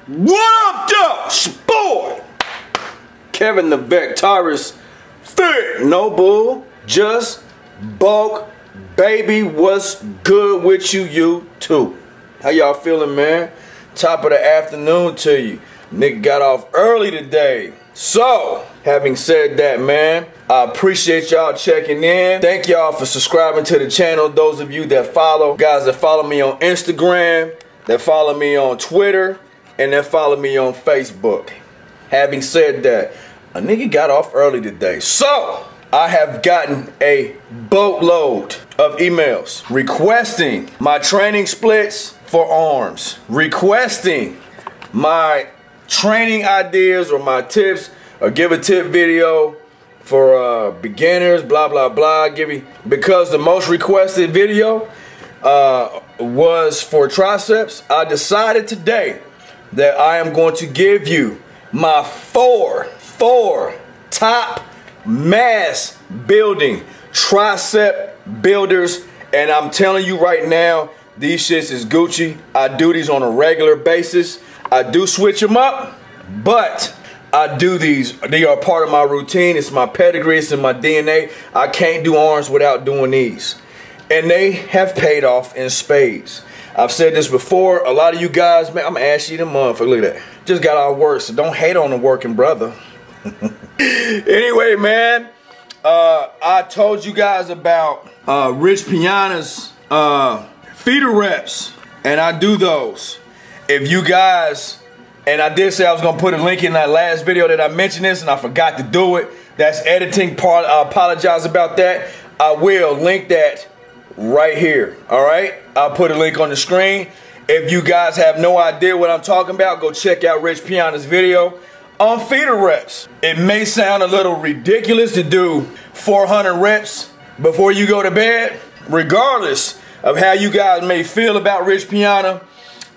What up, though? Sport! Kevin the Victorious Fit. No bull, just bulk. Baby, what's good with you too? How y'all feeling, man? Top of the afternoon to you. Nigga got off early today. So, having said that, man, I appreciate y'all checking in. Thank y'all for subscribing to the channel. Those of you that follow, guys that follow me on Instagram, that follow me on Twitter, and that follow me on Facebook. Having said that, a nigga got off early today. So, I have gotten a boatload of emails requesting my training splits for arms, requesting my training ideas or my tips, or give a tip video for beginners, blah blah blah. Because the most requested video was for triceps, I decided today that I am going to give you my four top mass building tricep builders, and I'm telling you right now, these shits is Gucci. I do these on a regular basis. I do switch them up, but I do these. They are part of my routine. It's my pedigree. It's in my DNA. I can't do arms without doing these, and they have paid off in spades. I've said this before. A lot of you guys, man, I'm ashy the motherfucker. Look at that. Just got all work, so don't hate on the working brother. Anyway, man, I told you guys about Rich Piana's feeder reps, and I do those. If you guys, and I did say I was gonna put a link in that last video that I mentioned this, and I forgot to do it. That's editing part. I apologize about that. I will link that right here. All right, I'll put a link on the screen. If you guys have no idea what I'm talking about, go check out Rich Piana's video on feeder reps. It may sound a little ridiculous to do 400 reps before you go to bed, regardless of how you guys may feel about Rich Piana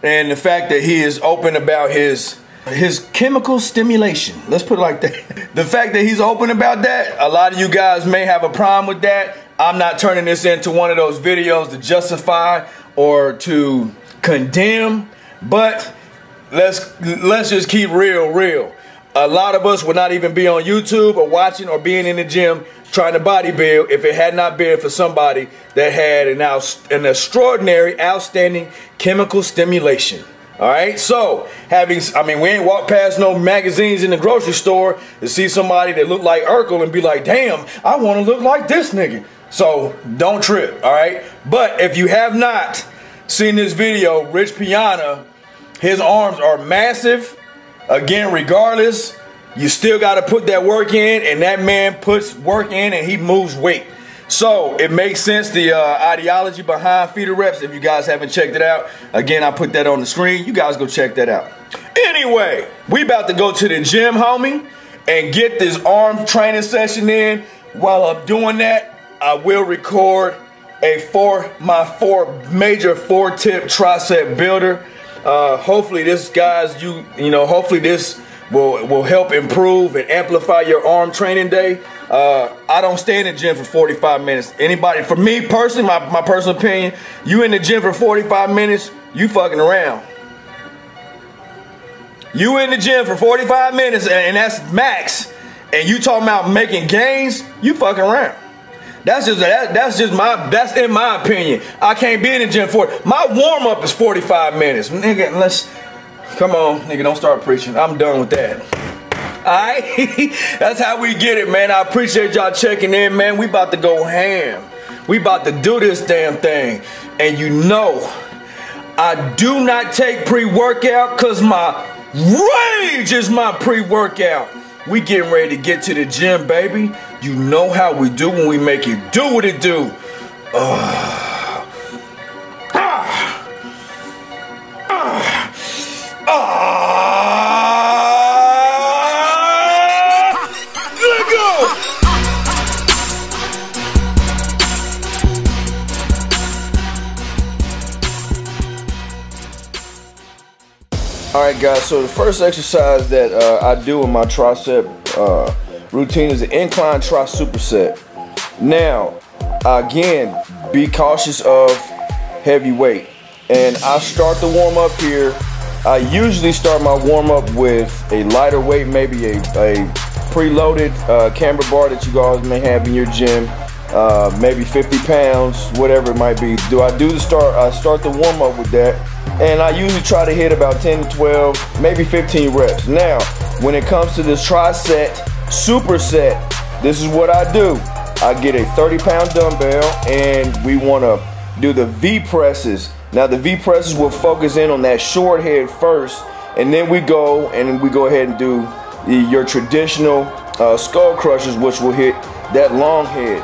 and the fact that he is open about his chemical stimulation. Let's put it like that. The fact that he's open about that, a lot of you guys may have a problem with that. I'm not turning this into one of those videos to justify or to condemn, but let's just keep real. A lot of us would not even be on YouTube or watching or being in the gym trying to bodybuild if it had not been for somebody that had an extraordinary, outstanding chemical stimulation. All right, so we ain't walked past no magazines in the grocery store to see somebody that looked like Urkel and be like, damn, I want to look like this nigga. So don't trip, all right? But if you have not seen this video, Rich Piana, his arms are massive. Again, regardless, you still got to put that work in, and that man puts work in and he moves weight. So it makes sense, the ideology behind feeder reps. If you guys haven't checked it out, again, I put that on the screen. You guys go check that out. Anyway, we about to go to the gym, homie, and get this arm training session in. While I'm doing that, I will record my four major 4-tip tricep builder. Hopefully this, guys, hopefully this will help improve and amplify your arm training day. I don't stay in the gym for 45 minutes. Anybody, for me personally, my personal opinion, you in the gym for 45 minutes, you fucking around. You in the gym for 45 minutes and that's max, and you talking about making gains, you fucking around. That's in my opinion. I can't be in the gym for it. My warm up is 45 minutes. Nigga, come on, nigga, don't start preaching. I'm done with that. Alright? That's how we get it, man. I appreciate y'all checking in, man. We about to go ham. We about to do this damn thing. And you know, I do not take pre-workout because my rage is my pre-workout. We getting ready to get to the gym, baby. You know how we do when we make it do what it do. Let go. All right, guys, so the first exercise that I do in my tricep routine is the incline tri superset. Now, again, be cautious of heavy weight. And I start the warm up here I usually start my warm-up with a lighter weight, maybe a preloaded camber bar that you guys may have in your gym, maybe 50 pounds, whatever it might be. I start the warm-up with that, and I usually try to hit about 10 to 12, maybe 15 reps. Now, when it comes to this tricep superset, this is what I do. I get a 30-pound dumbbell, and we want to do the V presses. Now, the V presses will focus in on that short head first, and then we go ahead and do your traditional skull crushers, which will hit that long head.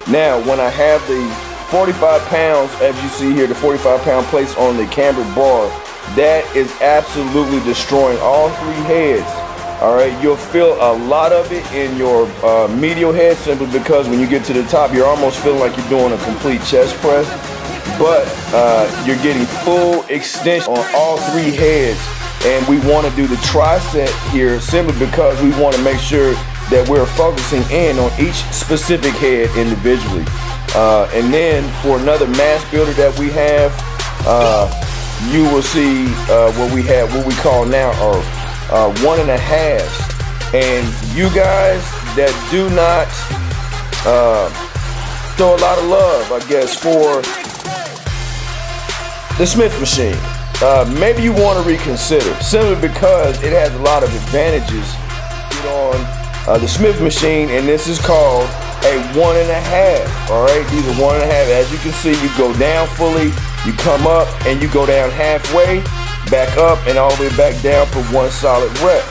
Now, when I have the 45 pounds, as you see here, the 45-pound plates on the cambered bar, that is absolutely destroying all three heads. All right, you'll feel a lot of it in your medial head, simply because when you get to the top, you're almost feeling like you're doing a complete chest press, but you're getting full extension on all three heads. And we want to do the tricep here simply because we want to make sure that we're focusing in on each specific head individually. And then for another mass builder that we have, you will see what we call now are 1.5s. And you guys that do not throw a lot of love, I guess, for the Smith machine, maybe you want to reconsider, simply because it has a lot of advantages on the Smith machine, and this is called a 1.5. All right, these are 1.5. As you can see, you go down fully, you come up, and you go down halfway, back up, and all the way back down for one solid rep.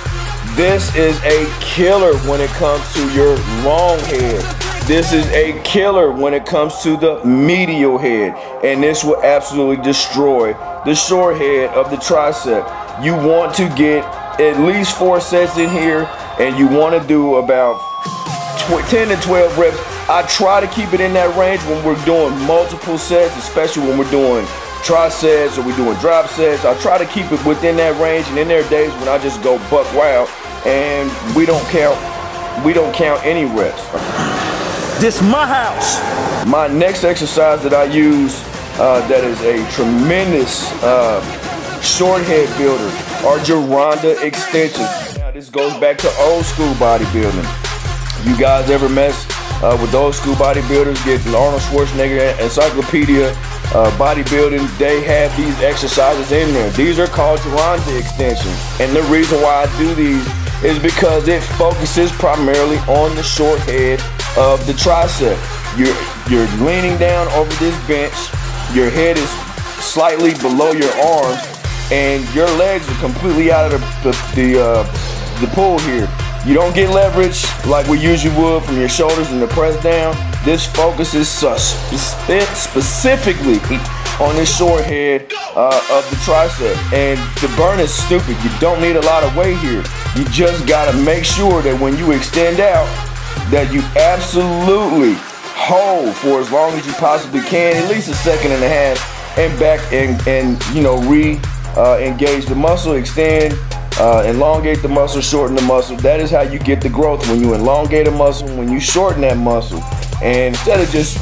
This is a killer when it comes to your long head. This is a killer when it comes to the medial head, and this will absolutely destroy the short head of the tricep. You want to get at least 4 sets in here, and you want to do about 10 to 12 reps. I try to keep it in that range when we're doing multiple sets, especially when we're doing triceps or we're doing drop sets. I try to keep it within that range, and then there are days when I just go buck wild and we don't count any reps. This my house. My next exercise that I use that is a tremendous short head builder are Geronda extensions. Now this goes back to old school bodybuilding. You guys ever mess with those school bodybuilders? Get the Arnold Schwarzenegger Encyclopedia Bodybuilding. They have these exercises in there. These are called Geronda extensions. And the reason why I do these is because it focuses primarily on the short head of the tricep. You're leaning down over this bench. Your head is slightly below your arms, and your legs are completely out of the pull here. You don't get leverage like we usually would from your shoulders and the press down. This focuses specifically on this short head of the tricep. And the burn is stupid. You don't need a lot of weight here. You just gotta make sure that when you extend out, that you absolutely hold for as long as you possibly can, at least 1.5 seconds, and back and you know, engage the muscle, extend, elongate the muscle, shorten the muscle. That is how you get the growth. When you elongate a muscle, when you shorten that muscle, and instead of just,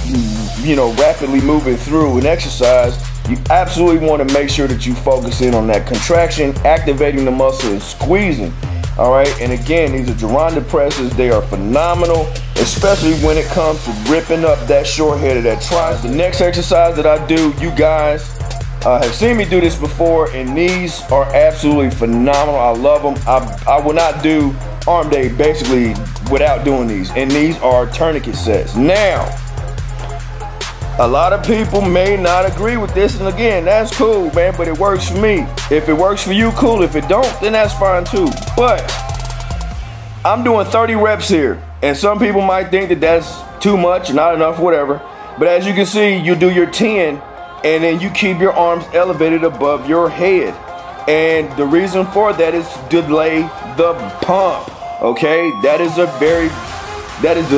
you know, rapidly moving through an exercise, you absolutely want to make sure that you focus in on that contraction, activating the muscle and squeezing. All right, and again, these are Geronda presses. They are phenomenal, especially when it comes to ripping up that short head of that tricep. The next exercise that I do, you guys have seen me do this before, and these are absolutely phenomenal. I love them. I will not do arm day basically without doing these, and these are tourniquet sets. Now, a lot of people may not agree with this, and again, that's cool, man, but it works for me. If it works for you, cool. If it don't, then that's fine too. But I'm doing 30 reps here, and some people might think that that's too much, not enough, whatever. But as you can see, you do your 10, and then you keep your arms elevated above your head. And the reason for that is to delay the pump, okay? That is the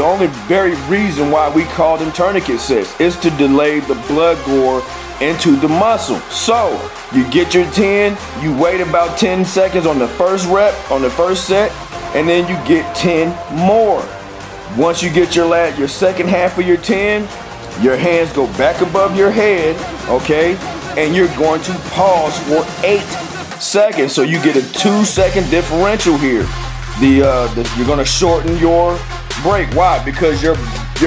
only very reason why we call them tourniquet sets, is to delay the blood gore into the muscle. So you get your 10, you wait about 10 seconds on the first rep, on the first set, and then you get 10 more. Once you get your second half of your 10, your hands go back above your head, okay? And you're going to pause for 8 seconds. So you get a 2-second differential here. You're gonna shorten your break. Why? Because your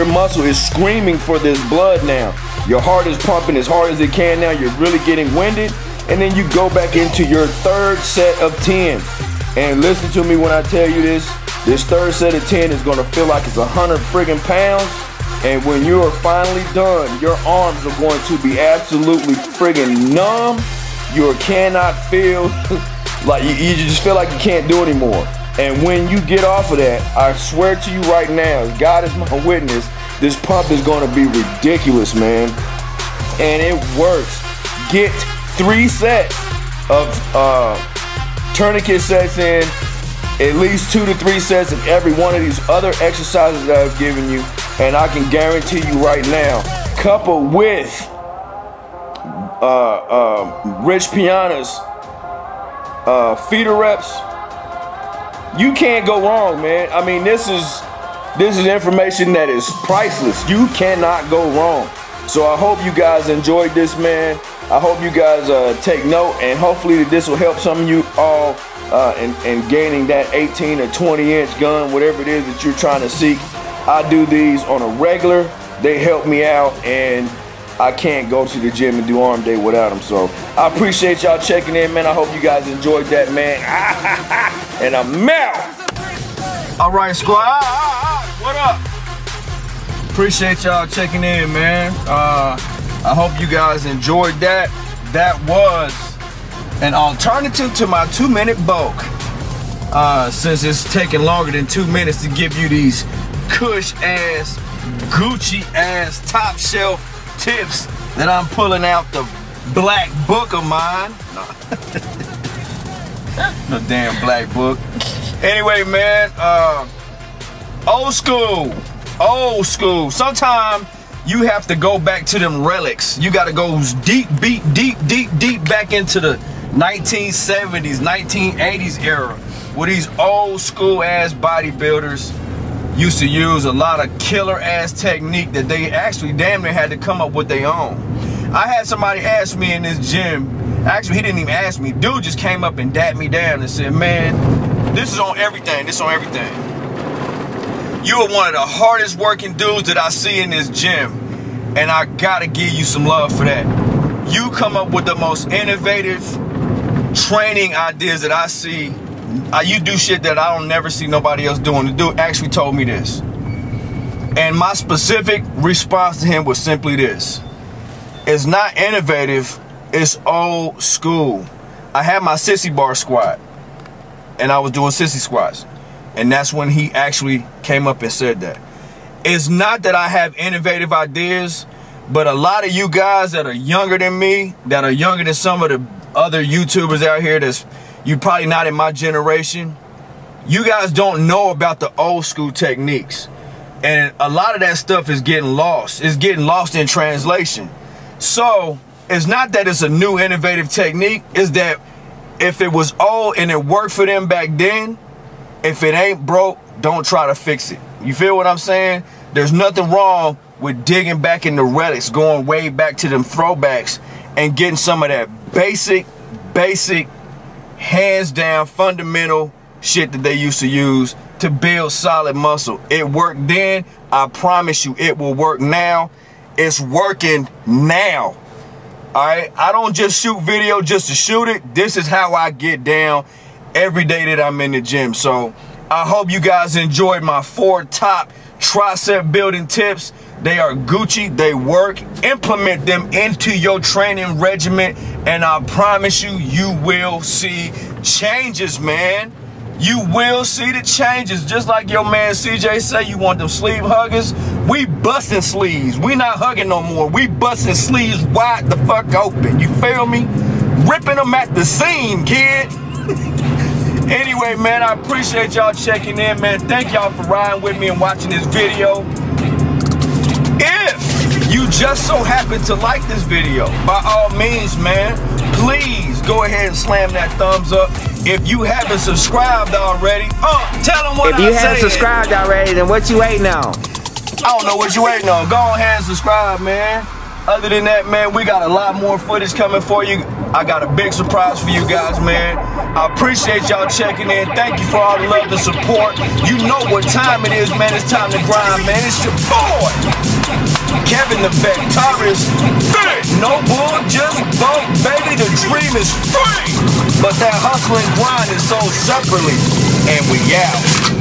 muscle is screaming for this blood now. Your heart is pumping as hard as it can now. You're really getting winded. And then you go back into your third set of 10. And listen to me when I tell you this. This third set of 10 is gonna feel like it's 100 friggin' pounds. And when you are finally done, your arms are going to be absolutely friggin' numb. You cannot feel like you just feel like you can't do anymore. And when you get off of that, I swear to you right now, God is my witness, this pump is going to be ridiculous, man. And it works. Get 3 sets of tourniquet sets in, at least 2 to 3 sets of every one of these other exercises that I've given you, and I can guarantee you right now, coupled with Rich Piana's feeder reps, you can't go wrong, man. I mean, this is information that is priceless. You cannot go wrong. So I hope you guys enjoyed this, man. I hope you guys take note, and hopefully this will help some of you all in gaining that 18 or 20-inch gun, whatever it is that you're trying to seek. I do these on a regular. They help me out, and I can't go to the gym and do arm day without them. So I appreciate y'all checking in, man. I hope you guys enjoyed that, man. And I'm out. All right, squad. What up? Appreciate y'all checking in, man. I hope you guys enjoyed that. That was an alternative to my 2-minute bulk. Since it's taking longer than 2 minutes to give you these cush ass, Gucci ass, top shelf tips that I'm pulling out the black book of mine. No damn black book. Anyway, man, old school. Sometimes you have to go back to them relics. You gotta go deep back into the 1970s, 1980s era, where these old school ass bodybuilders used to use a lot of killer ass technique that they actually damn near had to come up with their own. I had somebody ask me in this gym, actually he didn't even ask me, dude just came up and dapped me down and said, man, this is on everything, this is on everything. You are one of the hardest working dudes that I see in this gym, and I gotta give you some love for that. You come up with the most innovative training ideas that I see. You do shit that I don't never see nobody else doing. The dude actually told me this. And my specific response to him was simply this. It's not innovative, it's old school. I had my sissy bar squat, and I was doing sissy squats. And that's when he actually came up and said that. It's not that I have innovative ideas, but a lot of you guys that are younger than me, that are younger than some of the other YouTubers out here that's you probably not in my generation, you guys don't know about the old school techniques. And a lot of that stuff is getting lost. It's getting lost in translation. So it's not that it's a new innovative technique, it's that if it was old and it worked for them back then, if it ain't broke, don't try to fix it. You feel what I'm saying? There's nothing wrong with digging back in the relics, going way back to them throwbacks and getting some of that basic, hands down, fundamental shit that they used to use to build solid muscle. It worked then. I promise you it will work now. It's working now. All right? I don't just shoot video just to shoot it. This is how I get down every day that I'm in the gym. So I hope you guys enjoyed my 4 top tricep building tips. They are Gucci, they work. Implement them into your training regimen, and I promise you, you will see changes, man. You will see the changes. Just like your man CJ say, you want them sleeve huggers? We busting sleeves. We not hugging no more. We busting sleeves wide the fuck open. You feel me? Ripping them at the seam, kid. Anyway, man, I appreciate y'all checking in, man. Thank y'all for riding with me and watching this video. If you just so happen to like this video, by all means, man, please go ahead and slam that thumbs up. If you haven't subscribed already, tell them what I said. If you haven't subscribed already, then what you waiting on? I don't know what you waiting on. Go ahead and subscribe, man. Other than that, man, we got a lot more footage coming for you. I got a big surprise for you guys, man. I appreciate y'all checking in. Thank you for all the love and support. You know what time it is, man. It's time to grind, man. It's your boy, Kevin the Victorious. No bull, just bulk, baby. The dream is free. But that hustle and grind is sold separately. And we out.